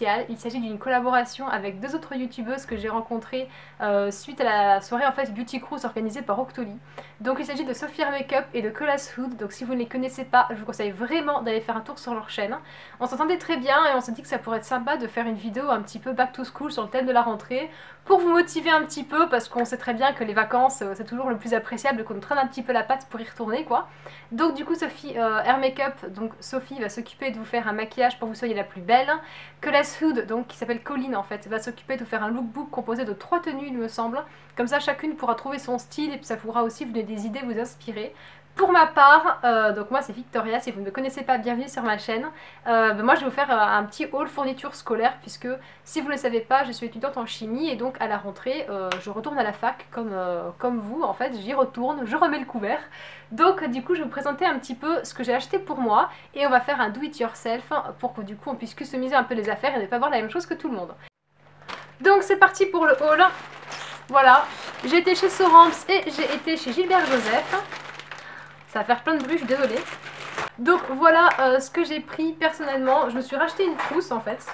spécial. Il s'agit d'une collaboration avec deux autres youtubeuses que j'ai rencontrées suite à la soirée en fait Beauty Cruise organisée par Octoly. Donc il s'agit de Sophie Hair Makeup et de Kola's Hood. Donc si vous ne les connaissez pas, je vous conseille vraiment d'aller faire un tour sur leur chaîne. On s'entendait très bien et on s'est dit que ça pourrait être sympa de faire une vidéo un petit peu back to school sur le thème de la rentrée pour vous motiver un petit peu, parce qu'on sait très bien que les vacances c'est toujours le plus appréciable, qu'on traîne un petit peu la patte pour y retourner quoi. Donc du coup Sophie Hair Makeup, donc Sophie va s'occuper de vous faire un maquillage pour que vous soyez la plus belle. Kola's Hood, donc qui s'appelle Colline en fait, va s'occuper de vous faire un lookbook composé de 3 tenues il me semble. Comme ça chacune pourra trouver son style et puis ça pourra aussi vous donner des idées, vous inspirer. Pour ma part, donc moi c'est Victoria, si vous ne me connaissez pas, bienvenue sur ma chaîne. Moi je vais vous faire un petit haul fourniture scolaire, puisque si vous ne le savez pas, je suis étudiante en chimie et donc à la rentrée je retourne à la fac comme vous en fait, j'y retourne, je remets le couvert. Donc du coup je vais vous présenter un petit peu ce que j'ai acheté pour moi et on va faire un do it yourself pour que du coup on puisse customiser un peu les affaires et ne pas avoir la même chose que tout le monde. Donc c'est parti pour le haul. Voilà, j'ai été chez Sorams et j'ai été chez Gilbert Joseph. Ça va faire plein de bruit, je suis désolée. Donc voilà ce que j'ai pris personnellement. Je me suis racheté une trousse en fait,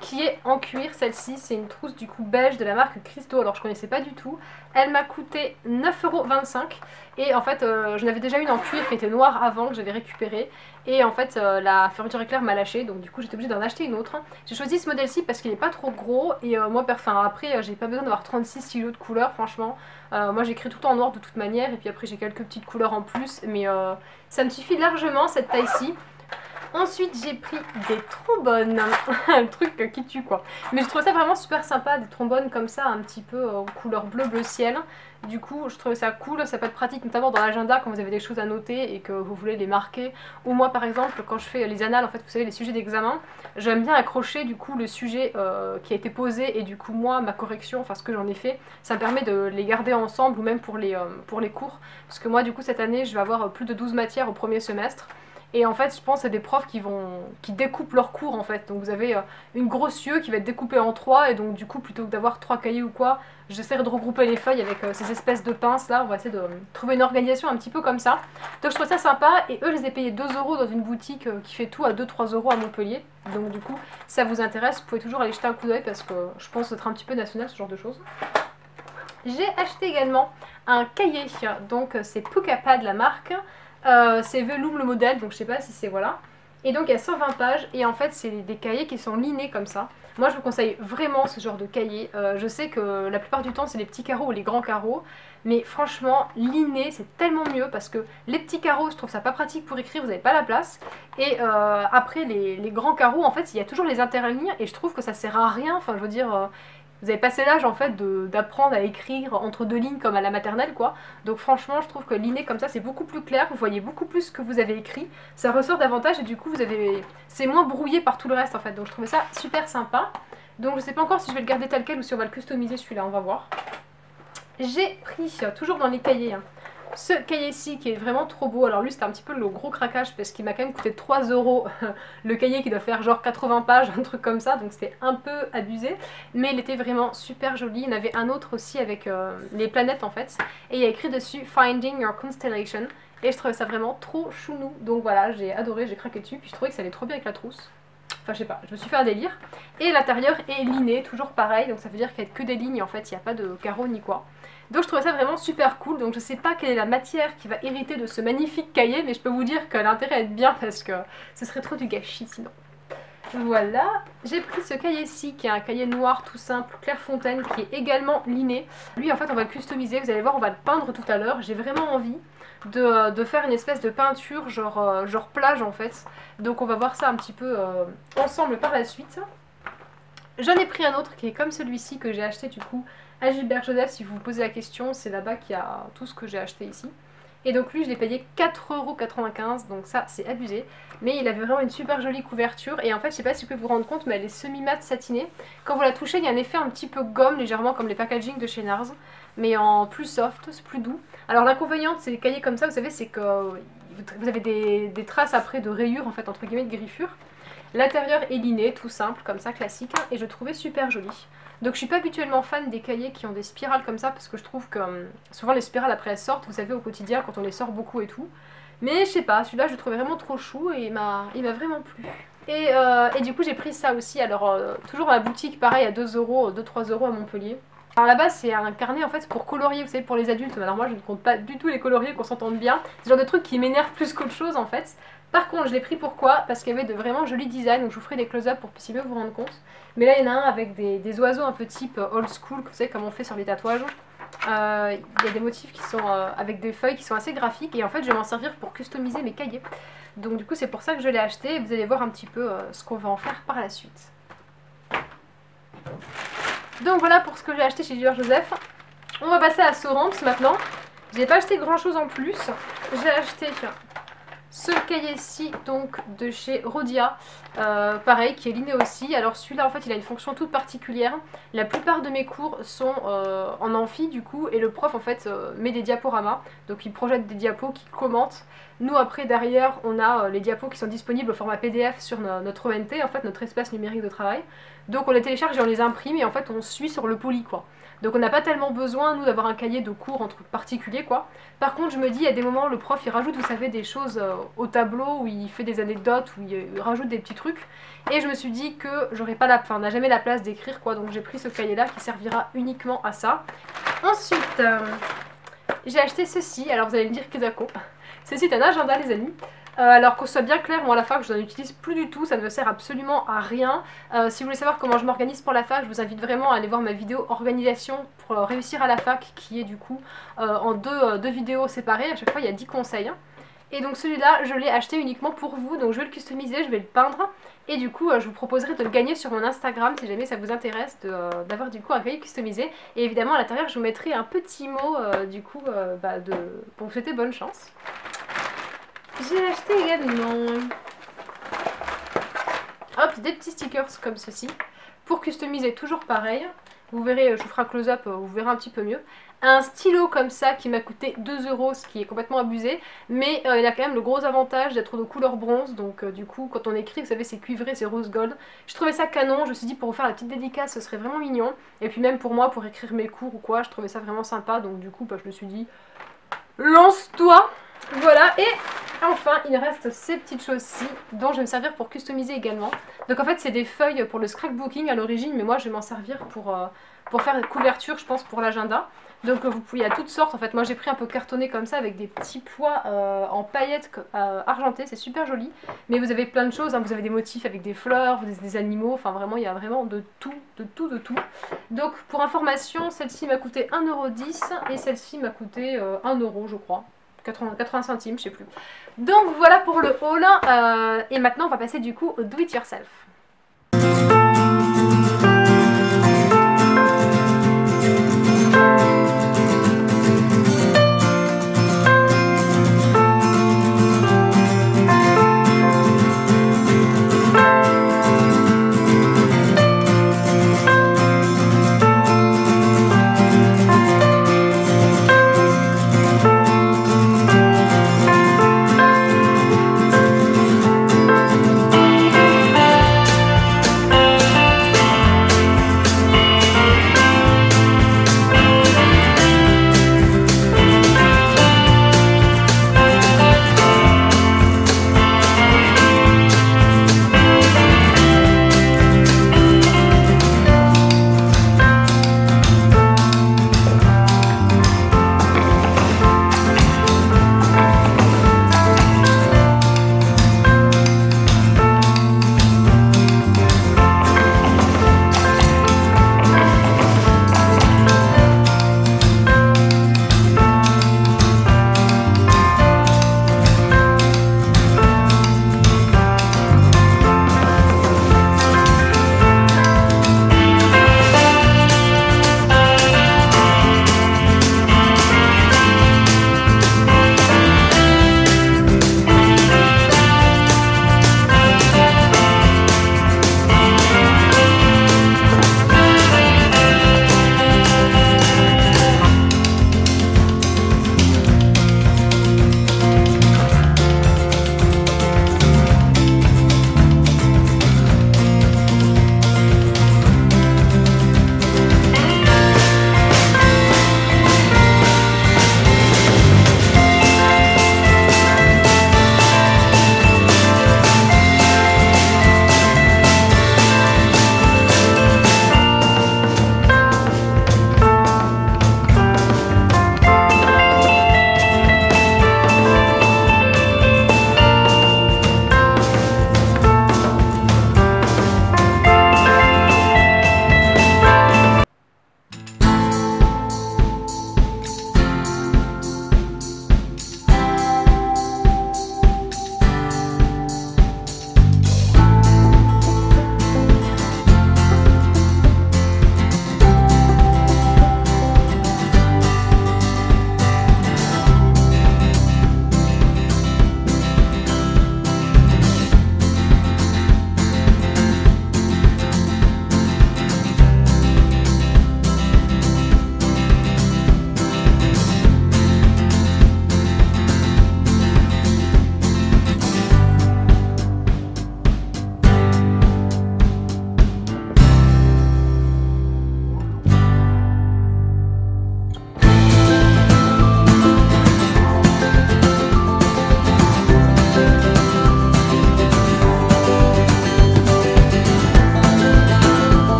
qui est en cuir. Celle-ci, c'est une trousse du coup beige de la marque Christo. Alors je connaissais pas du tout. Elle m'a coûté 9,25 €. Et en fait, j'en avais déjà une en cuir qui était noire avant, que j'avais récupérée. Et en fait, la fermeture éclair m'a lâché. Donc du coup, j'étais obligée d'en acheter une autre. J'ai choisi ce modèle-ci parce qu'il n'est pas trop gros. Et moi, après, j'ai pas besoin d'avoir 36 stylos de couleurs, franchement. Moi, j'écris tout en noir de toute manière. Et puis après, j'ai quelques petites couleurs en plus. Mais ça me suffit largement, cette taille-ci. Ensuite j'ai pris des trombones, un truc qui tue quoi. Mais je trouvais ça vraiment super sympa, des trombones comme ça, un petit peu couleur bleu ciel. Du coup je trouvais ça cool, ça peut être pratique notamment dans l'agenda quand vous avez des choses à noter et que vous voulez les marquer. Ou moi par exemple quand je fais les annales, en fait vous savez les sujets d'examen, j'aime bien accrocher du coup le sujet qui a été posé et du coup moi ma correction, enfin ce que j'en ai fait, ça me permet de les garder ensemble ou même pour les cours. Parce que moi du coup cette année je vais avoir plus de 12 matières au premier semestre. Et en fait, je pense à des profs qui découpent leurs cours en fait. Donc vous avez une grosse yeux qui va être découpée en 3 et donc du coup plutôt que d'avoir 3 cahiers ou quoi, j'essaierai de regrouper les feuilles avec ces espèces de pinces là. On va essayer de trouver une organisation un petit peu comme ça. Donc je trouve ça sympa et eux je les ai payés 2 € dans une boutique qui fait tout à 2-3 € à Montpellier. Donc du coup, si ça vous intéresse, vous pouvez toujours aller jeter un coup d'œil parce que je pense être un petit peu national ce genre de choses. J'ai acheté également un cahier, donc c'est Pukapad la marque. C'est Veloum le modèle, donc je sais pas si c'est voilà. Et donc il y a 120 pages et en fait c'est des cahiers qui sont linés comme ça. Moi je vous conseille vraiment ce genre de cahier. Je sais que la plupart du temps c'est les petits carreaux ou les grands carreaux. Mais franchement, liné c'est tellement mieux parce que les petits carreaux je trouve ça pas pratique pour écrire, vous n'avez pas la place. Et après les grands carreaux en fait il y a toujours les interlignes et je trouve que ça sert à rien. Enfin je veux dire... vous avez passé l'âge en fait d'apprendre à écrire entre deux lignes comme à la maternelle quoi. Donc franchement je trouve que liné comme ça c'est beaucoup plus clair, vous voyez beaucoup plus ce que vous avez écrit, ça ressort davantage et du coup c'est moins brouillé par tout le reste en fait. Donc je trouvais ça super sympa. Donc je sais pas encore si je vais le garder tel quel ou si on va le customiser celui-là, on va voir. J'ai pris, toujours dans les cahiers, ce cahier-ci qui est vraiment trop beau. Alors lui c'était un petit peu le gros craquage parce qu'il m'a quand même coûté 3 € le cahier qui doit faire genre 80 pages, un truc comme ça, donc c'était un peu abusé. Mais il était vraiment super joli. Il y en avait un autre aussi avec les planètes en fait. Et il y a écrit dessus Finding Your Constellation. Et je trouvais ça vraiment trop chounou. Donc voilà, j'ai adoré, j'ai craqué dessus. Puis je trouvais que ça allait trop bien avec la trousse. Enfin je sais pas, je me suis fait un délire. Et l'intérieur est liné, toujours pareil. Donc ça veut dire qu'il n'y a que des lignes en fait, il n'y a pas de carreaux ni quoi. Donc je trouvais ça vraiment super cool, donc je sais pas quelle est la matière qui va hériter de ce magnifique cahier, mais je peux vous dire qu'elle a intérêt à être bien parce que ce serait trop du gâchis sinon. Voilà, j'ai pris ce cahier-ci qui est un cahier noir tout simple, Clairefontaine, qui est également liné. Lui en fait on va le customiser, vous allez voir on va le peindre tout à l'heure, j'ai vraiment envie de faire une espèce de peinture genre plage en fait. Donc on va voir ça un petit peu ensemble par la suite. J'en ai pris un autre qui est comme celui-ci que j'ai acheté du coup à Gilbert Joseph, si vous vous posez la question, c'est là-bas qu'il y a tout ce que j'ai acheté ici. Et donc lui je l'ai payé 4,95 €, donc ça c'est abusé. Mais il avait vraiment une super jolie couverture et en fait je sais pas si vous pouvez vous rendre compte mais elle est semi-mate satinée. Quand vous la touchez il y a un effet un petit peu gomme légèrement comme les packaging de chez Nars. Mais en plus soft, c'est plus doux. Alors l'inconvénient de ces cahiers comme ça vous savez c'est que vous avez des traces après de rayures en fait entre guillemets de griffures. L'intérieur est liné, tout simple, comme ça, classique, et je le trouvais super joli. Donc je suis pas habituellement fan des cahiers qui ont des spirales comme ça, parce que je trouve que souvent les spirales après elles sortent, vous savez, au quotidien, quand on les sort beaucoup et tout. Mais je sais pas, celui-là je le trouvais vraiment trop chou et il m'a vraiment plu. Et du coup j'ai pris ça aussi, alors toujours à la boutique, pareil à 2 €, 2-3 € à Montpellier. Alors là-bas c'est un carnet en fait pour colorier, vous savez, pour les adultes. Alors moi je ne compte pas du tout les colorier, qu'on s'entende bien. C'est le genre de truc qui m'énerve plus qu'autre chose en fait. Par contre je l'ai pris pourquoi? Parce qu'il y avait de vraiment jolis designs, donc je vous ferai des close-up pour que vous puissiez mieux vous rendre compte. Mais là il y en a un avec des oiseaux un peu type old school, vous savez comme on fait sur les tatouages. Il y a des motifs qui sont avec des feuilles qui sont assez graphiques, et en fait je vais m'en servir pour customiser mes cahiers. Donc du coup c'est pour ça que je l'ai acheté, et vous allez voir un petit peu ce qu'on va en faire par la suite. Donc voilà pour ce que j'ai acheté chez Dealer Joseph. On va passer à Sorams maintenant. J'ai pas acheté grand chose en plus. J'ai acheté ce cahier-ci donc de chez Rhodia, pareil, qui est liné aussi. Alors celui-là en fait il a une fonction toute particulière. La plupart de mes cours sont en amphi du coup, et le prof en fait met des diaporamas. Donc il projette des diapos qu'il commente. Nous après derrière on a les diapos qui sont disponibles au format PDF sur notre ONT, en fait notre espace numérique de travail. Donc on les télécharge et on les imprime, et en fait on suit sur le poly quoi. Donc on n'a pas tellement besoin, nous, d'avoir un cahier de cours entre particuliers, quoi. Par contre, je me dis, il y a des moments, le prof, il rajoute, vous savez, des choses au tableau, où il fait des anecdotes, où il rajoute des petits trucs. Et je me suis dit que j'aurais pas on n'a jamais la place d'écrire, quoi. Donc j'ai pris ce cahier-là qui servira uniquement à ça. Ensuite, j'ai acheté ceci. Alors vous allez me dire, Kezako. Ceci est un agenda, les amis. Alors qu'on soit bien clair, moi la fac je n'en utilise plus du tout, ça ne me sert absolument à rien. Si vous voulez savoir comment je m'organise pour la fac, je vous invite vraiment à aller voir ma vidéo organisation pour réussir à la fac, qui est du coup en deux vidéos séparées. À chaque fois il y a 10 conseils. Et donc celui-là je l'ai acheté uniquement pour vous, donc je vais le customiser, je vais le peindre. Et du coup je vous proposerai de le gagner sur mon Instagram si jamais ça vous intéresse d'avoir du coup un cahier customisé. Et évidemment à l'intérieur je vous mettrai un petit mot du coup pour vous souhaiter bonne chance. J'ai acheté également des petits stickers comme ceci pour customiser, toujours pareil. Vous verrez, je vous ferai un close-up, vous verrez un petit peu mieux. Un stylo comme ça qui m'a coûté 2 €, ce qui est complètement abusé, mais il a quand même le gros avantage d'être de couleur bronze, donc du coup quand on écrit, vous savez, c'est cuivré, c'est rose gold. Je trouvais ça canon, je me suis dit pour vous faire la petite dédicace ce serait vraiment mignon, et puis même pour moi, pour écrire mes cours ou quoi, je trouvais ça vraiment sympa, donc du coup je me suis dit lance-toi. Voilà, et enfin il reste ces petites choses-ci dont je vais me servir pour customiser également. Donc en fait c'est des feuilles pour le scrapbooking à l'origine, mais moi je vais m'en servir pour faire une couverture, je pense, pour l'agenda. Donc il y a toutes sortes, en fait moi j'ai pris un peu cartonné comme ça avec des petits pois en paillettes argentées, c'est super joli. Mais vous avez plein de choses, hein. Vous avez des motifs avec des fleurs, des animaux, enfin vraiment il y a vraiment de tout, de tout, de tout. Donc pour information, celle-ci m'a coûté 1,10 € et celle-ci m'a coûté 1 € je crois. 80 centimes, je sais plus. Donc voilà pour le haul, et maintenant on va passer du coup au do it yourself.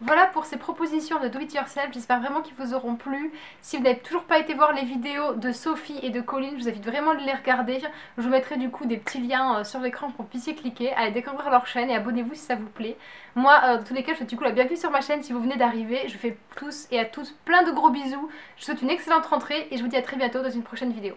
Voilà pour ces propositions de do it yourself, j'espère vraiment qu'ils vous auront plu. Si vous n'avez toujours pas été voir les vidéos de Sophie et de Colline, je vous invite vraiment de les regarder. Je vous mettrai du coup des petits liens sur l'écran pour que vous puissiez cliquer, allez découvrir leur chaîne et abonnez-vous si ça vous plaît. Moi, dans tous les cas, je vous souhaite du coup la bienvenue sur ma chaîne si vous venez d'arriver. Je vous fais tous et à tous plein de gros bisous. Je vous souhaite une excellente rentrée et je vous dis à très bientôt dans une prochaine vidéo.